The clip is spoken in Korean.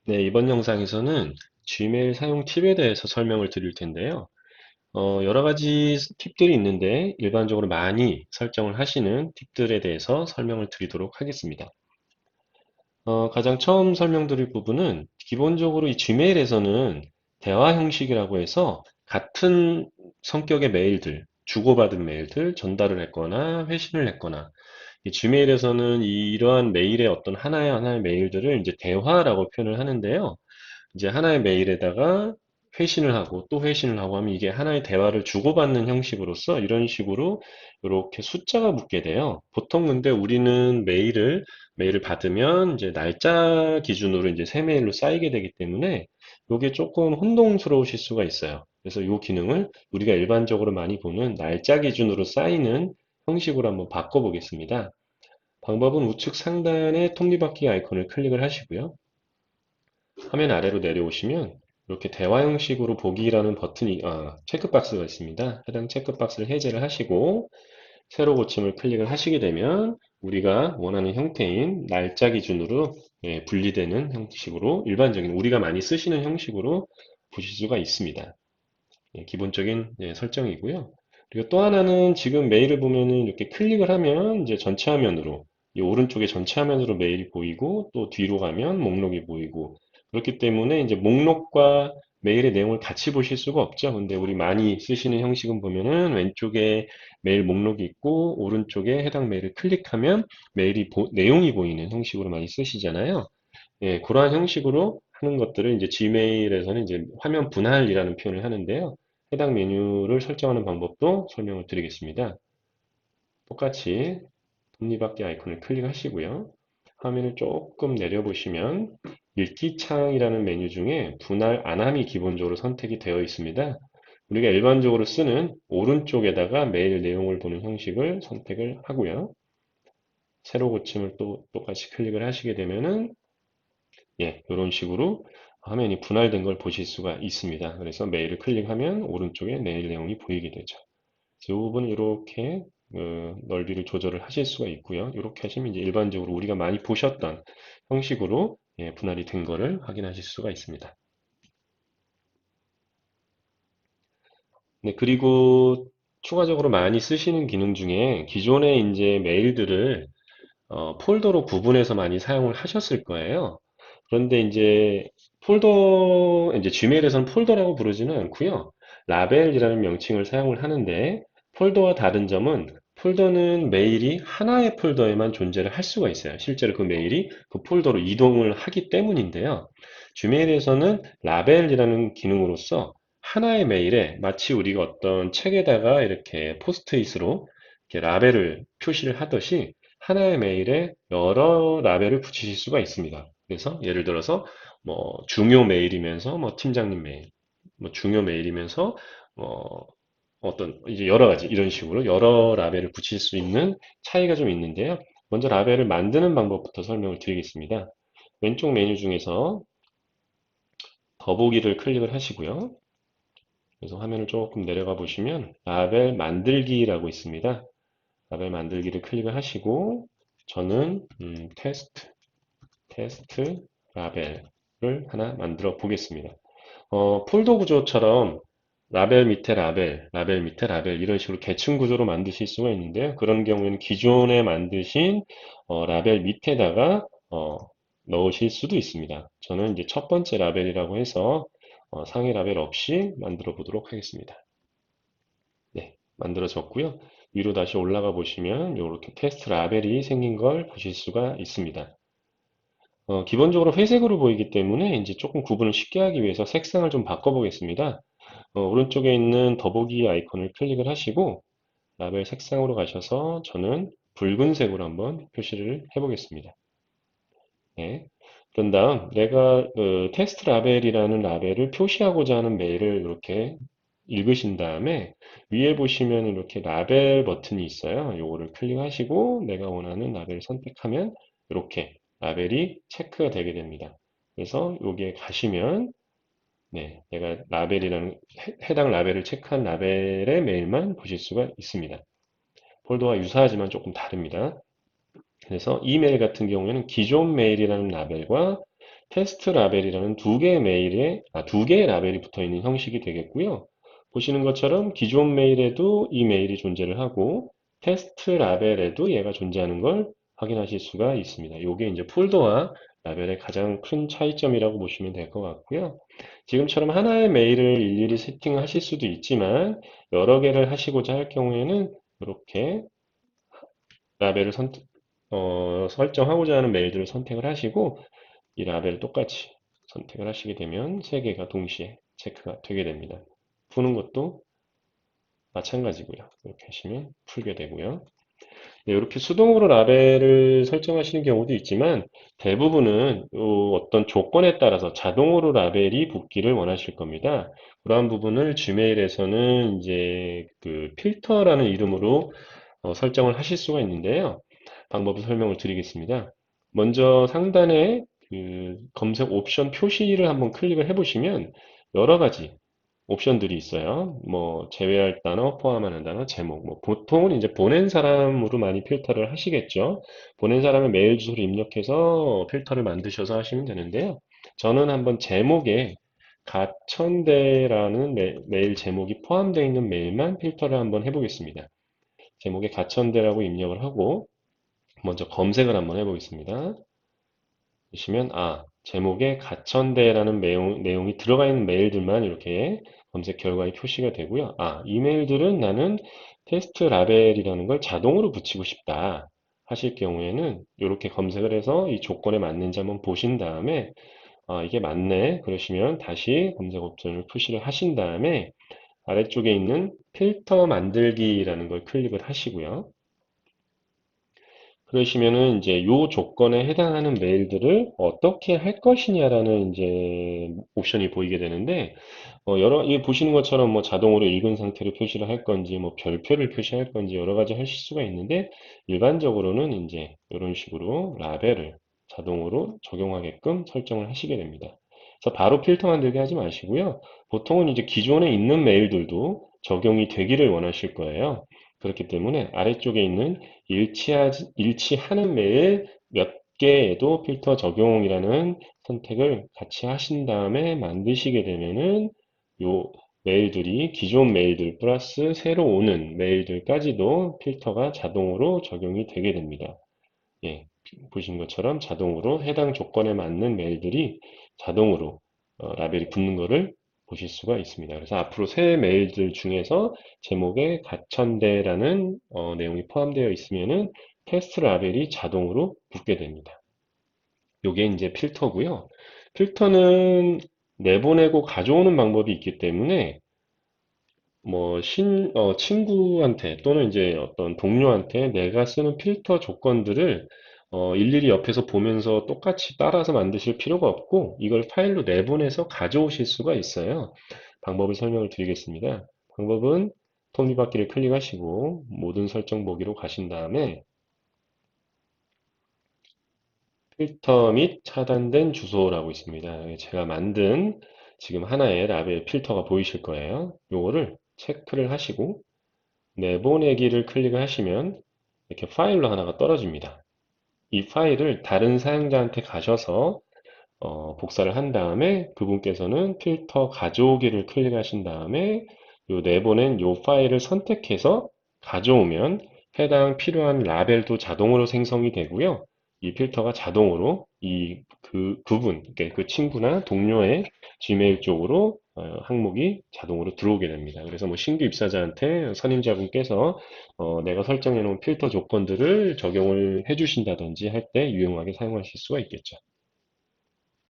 네, 이번 영상에서는 Gmail 사용 팁에 대해서 설명을 드릴 텐데요. 여러 가지 팁들이 있는데 일반적으로 많이 설정을 하시는 팁들에 대해서 설명을 드리도록 하겠습니다. 가장 처음 설명드릴 부분은 기본적으로 이 Gmail에서는 대화 형식이라고 해서 같은 성격의 메일들, 주고받은 메일들 전달을 했거나 회신을 했거나 이 Gmail에서는 이러한 메일의 어떤 하나의 하나의 메일들을 이제 대화라고 표현을 하는데요. 이제 하나의 메일에다가 회신을 하고 또 회신을 하고 하면 이게 하나의 대화를 주고받는 형식으로서 이런 식으로 이렇게 숫자가 붙게 돼요. 보통 근데 우리는 메일을 받으면 이제 날짜 기준으로 이제 새 메일로 쌓이게 되기 때문에 이게 조금 혼동스러우실 수가 있어요. 그래서 이 기능을 우리가 일반적으로 많이 보는 날짜 기준으로 쌓이는 형식으로 한번 바꿔보겠습니다. 방법은 우측 상단의 톱니바퀴 아이콘을 클릭을 하시고요. 화면 아래로 내려오시면 이렇게 대화 형식으로 보기라는 버튼이 체크박스가 있습니다. 해당 체크박스를 해제를 하시고 새로 고침을 클릭을 하시게 되면 우리가 원하는 형태인 날짜 기준으로 분리되는 형식으로 일반적인 우리가 많이 쓰시는 형식으로 보실 수가 있습니다. 기본적인 설정이고요. 그리고 또 하나는 지금 메일을 보면은 이렇게 클릭을 하면 이제 전체 화면으로 이 오른쪽에 전체 화면으로 메일이 보이고 또 뒤로 가면 목록이 보이고 그렇기 때문에 이제 목록과 메일의 내용을 같이 보실 수가 없죠. 근데 우리 많이 쓰시는 형식은 보면은 왼쪽에 메일 목록이 있고 오른쪽에 해당 메일을 클릭하면 내용이 보이는 형식으로 많이 쓰시잖아요. 그러한 형식으로 하는 것들을 이제 지메일에서는 이제 화면 분할이라는 표현을 하는데요. 해당 메뉴를 설정하는 방법도 설명을 드리겠습니다. 똑같이 톱니바퀴 아이콘을 클릭하시고요. 화면을 조금 내려보시면 읽기 창이라는 메뉴 중에 분할 안함이 기본적으로 선택이 되어 있습니다. 우리가 일반적으로 쓰는 오른쪽에다가 메일 내용을 보는 형식을 선택을 하고요. 새로 고침을 또 똑같이 클릭을 하시게 되면은 이런 식으로 화면이 분할된 걸 보실 수가 있습니다. 그래서 메일을 클릭하면 오른쪽에 메일 내용이 보이게 되죠. 이 부분 이렇게 넓이를 조절을 하실 수가 있고요. 이렇게 하시면 이제 일반적으로 우리가 많이 보셨던 형식으로 분할이 된 거를 확인하실 수가 있습니다. 네, 그리고 추가적으로 많이 쓰시는 기능 중에 기존에 이제 메일들을 폴더로 구분해서 많이 사용을 하셨을 거예요. 그런데 이제 Gmail에서는 폴더라고 부르지는 않고요. 라벨이라는 명칭을 사용을 하는데 폴더와 다른 점은 폴더는 메일이 하나의 폴더에만 존재를 할 수가 있어요. 실제로 그 메일이 그 폴더로 이동을 하기 때문인데요. Gmail에서는 라벨이라는 기능으로서 하나의 메일에 마치 우리가 어떤 책에다가 이렇게 포스트잇으로 이렇게 라벨을 표시를 하듯이 하나의 메일에 여러 라벨을 붙이실 수가 있습니다. 그래서 예를 들어서 뭐 중요 메일이면서 뭐 팀장님 메일, 뭐 중요 메일이면서 뭐 어떤 이제 여러 가지 이런 식으로 여러 라벨을 붙일 수 있는 차이가 좀 있는데요. 먼저 라벨을 만드는 방법부터 설명을 드리겠습니다. 왼쪽 메뉴 중에서 더보기를 클릭을 하시고요. 그래서 화면을 조금 내려가 보시면 라벨 만들기라고 있습니다. 라벨 만들기를 클릭을 하시고 저는 테스트 라벨을 하나 만들어 보겠습니다. 폴더 구조처럼 라벨 밑에 라벨, 라벨 밑에 라벨 이런 식으로 계층 구조로 만드실 수가 있는데요. 그런 경우에는 기존에 만드신 라벨 밑에다가 넣으실 수도 있습니다. 저는 이제 첫 번째 라벨이라고 해서 상위 라벨 없이 만들어 보도록 하겠습니다. 네, 만들어졌고요. 위로 다시 올라가 보시면 이렇게 테스트 라벨이 생긴 걸 보실 수가 있습니다. 기본적으로 회색으로 보이기 때문에 이제 조금 구분을 쉽게 하기 위해서 색상을 좀 바꿔보겠습니다. 오른쪽에 있는 더보기 아이콘을 클릭을 하시고 라벨 색상으로 가셔서 저는 붉은색으로 한번 표시를 해보겠습니다. 네. 그런 다음 내가 테스트 라벨이라는 라벨을 표시하고자 하는 메일을 이렇게 읽으신 다음에 위에 보시면 이렇게 라벨 버튼이 있어요. 요거를 클릭하시고 내가 원하는 라벨을 선택하면 이렇게 라벨이 체크가 되게 됩니다. 그래서 여기에 가시면 내가 해당 라벨을 체크한 라벨의 메일만 보실 수가 있습니다. 폴더와 유사하지만 조금 다릅니다. 그래서 이메일 같은 경우에는 기존 메일이라는 라벨과 테스트 라벨이라는 두 개의 라벨이 붙어 있는 형식이 되겠고요. 보시는 것처럼 기존 메일에도 이 메일이 존재를 하고 테스트 라벨에도 얘가 존재하는 걸 확인하실 수가 있습니다. 이게 이제 폴더와 라벨의 가장 큰 차이점이라고 보시면 될 것 같고요. 지금처럼 하나의 메일을 일일이 세팅하실 수도 있지만 여러 개를 하시고자 할 경우에는 이렇게 라벨을 설정하고자 하는 메일들을 선택을 하시고 이 라벨을 똑같이 선택을 하시게 되면 세 개가 동시에 체크가 되게 됩니다. 푸는 것도 마찬가지고요. 이렇게 하시면 풀게 되고요. 네, 이렇게 수동으로 라벨을 설정하시는 경우도 있지만 대부분은 어떤 조건에 따라서 자동으로 라벨이 붙기를 원하실 겁니다. 그러한 부분을 지메일에서는 이제 그 필터라는 이름으로 설정을 하실 수가 있는데요. 방법을 설명을 드리겠습니다. 먼저 상단에 그 검색 옵션 표시를 한번 클릭을 해보시면 여러 가지 옵션들이 있어요. 뭐 제외할 단어, 포함하는 단어, 제목. 뭐 보통은 이제 보낸 사람으로 많이 필터를 하시겠죠. 보낸 사람의 메일 주소를 입력해서 필터를 만드셔서 하시면 되는데요. 저는 한번 제목에 가천대라는 메일 제목이 포함되어 있는 메일만 필터를 한번 해보겠습니다. 제목에 가천대라고 입력을 하고 먼저 검색을 한번 해보겠습니다. 보시면 제목에 가천대라는 내용이 들어가 있는 메일들만 이렇게 검색 결과에 표시가 되고요. 이 메일들은 나는 테스트 라벨이라는 걸 자동으로 붙이고 싶다 하실 경우에는 이렇게 검색을 해서 이 조건에 맞는지 한번 보신 다음에 이게 맞네 그러시면 다시 검색 옵션을 표시를 하신 다음에 아래쪽에 있는 필터 만들기라는 걸 클릭을 하시고요. 그러시면은 이제 요 조건에 해당하는 메일들을 어떻게 할 것이냐라는 이제 옵션이 보이게 되는데, 이 보시는 것처럼 뭐 자동으로 읽은 상태로 표시를 할 건지, 뭐 별표를 표시할 건지 여러 가지 하실 수가 있는데, 일반적으로는 이제 이런 식으로 라벨을 자동으로 적용하게끔 설정을 하시게 됩니다. 그래서 바로 필터 만들게 하지 마시고요. 보통은 이제 기존에 있는 메일들도 적용이 되기를 원하실 거예요. 그렇기 때문에 아래쪽에 있는 일치하는 메일 몇 개에도 필터 적용이라는 선택을 같이 하신 다음에 만드시게 되면은 요 메일들이 기존 메일들 플러스 새로 오는 메일들까지도 필터가 자동으로 적용이 되게 됩니다. 예, 보신 것처럼 자동으로 해당 조건에 맞는 메일들이 자동으로 라벨이 붙는 것을 보실 수가 있습니다. 그래서 앞으로 새 메일들 중에서 제목에 가천대라는 내용이 포함되어 있으면은 테스트 라벨이 자동으로 붙게 됩니다. 요게 이제 필터고요. 필터는 내보내고 가져오는 방법이 있기 때문에 뭐 친구한테 또는 이제 어떤 동료한테 내가 쓰는 필터 조건들을 일일이 옆에서 보면서 똑같이 따라서 만드실 필요가 없고 이걸 파일로 내보내서 가져오실 수가 있어요. 방법을 설명을 드리겠습니다. 방법은 톱니바퀴를 클릭하시고 모든 설정 보기로 가신 다음에 필터 및 차단된 주소라고 있습니다. 제가 만든 지금 하나의 라벨 필터가 보이실 거예요. 요거를 체크를 하시고 내보내기를 클릭하시면 이렇게 파일로 하나가 떨어집니다. 이 파일을 다른 사용자한테 가셔서 복사를 한 다음에 그분께서는 필터 가져오기를 클릭하신 다음에 요 내보낸 요 파일을 선택해서 가져오면 해당 필요한 라벨도 자동으로 생성이 되고요. 이 필터가 자동으로 그분, 그러니까 그 친구나 동료의 지메일 쪽으로 항목이 자동으로 들어오게 됩니다. 그래서 뭐 신규 입사자한테 선임자분께서 내가 설정해 놓은 필터 조건들을 적용을 해 주신다든지 할 때 유용하게 사용하실 수가 있겠죠.